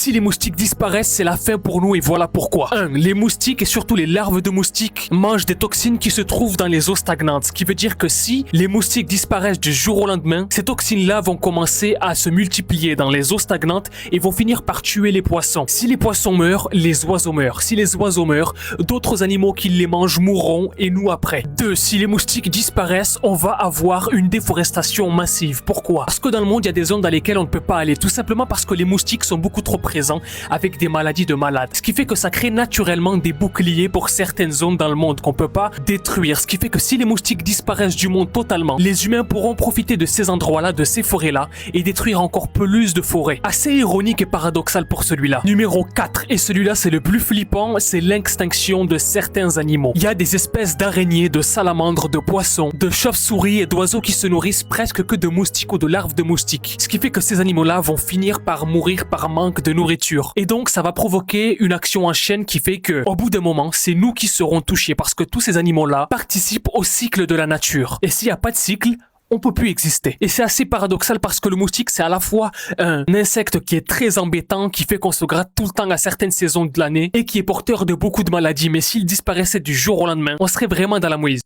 Si les moustiques disparaissent, c'est la fin pour nous et voilà pourquoi. 1. Les moustiques et surtout les larves de moustiques mangent des toxines qui se trouvent dans les eaux stagnantes. Ce qui veut dire que si les moustiques disparaissent du jour au lendemain, ces toxines-là vont commencer à se multiplier dans les eaux stagnantes et vont finir par tuer les poissons. Si les poissons meurent, les oiseaux meurent. Si les oiseaux meurent, d'autres animaux qui les mangent mourront et nous après. 2. Si les moustiques disparaissent, on va avoir une déforestation massive. Pourquoi? Parce que dans le monde, il y a des zones dans lesquelles on ne peut pas aller. Tout simplement parce que les moustiques sont beaucoup trop présents avec des maladies de malades. Ce qui fait que ça crée naturellement des boucliers pour certaines zones dans le monde qu'on peut pas détruire. Ce qui fait que si les moustiques disparaissent du monde totalement, les humains pourront profiter de ces endroits-là, de ces forêts-là et détruire encore plus de forêts. Assez ironique et paradoxal pour celui-là. Numéro 4, et celui-là c'est le plus flippant, c'est l'extinction de certains animaux. Il y a des espèces d'araignées, de salamandres, de poissons, de chauves-souris et d'oiseaux qui se nourrissent presque que de moustiques ou de larves de moustiques. Ce qui fait que ces animaux-là vont finir par mourir par manque de nourriture. Et donc ça va provoquer une action en chaîne qui fait que, au bout d'un moment, c'est nous qui serons touchés parce que tous ces animaux-là participent au cycle de la nature. Et s'il n'y a pas de cycle, on peut plus exister. Et c'est assez paradoxal parce que le moustique, c'est à la fois un insecte qui est très embêtant, qui fait qu'on se gratte tout le temps à certaines saisons de l'année et qui est porteur de beaucoup de maladies. Mais s'il disparaissait du jour au lendemain, on serait vraiment dans la mouise.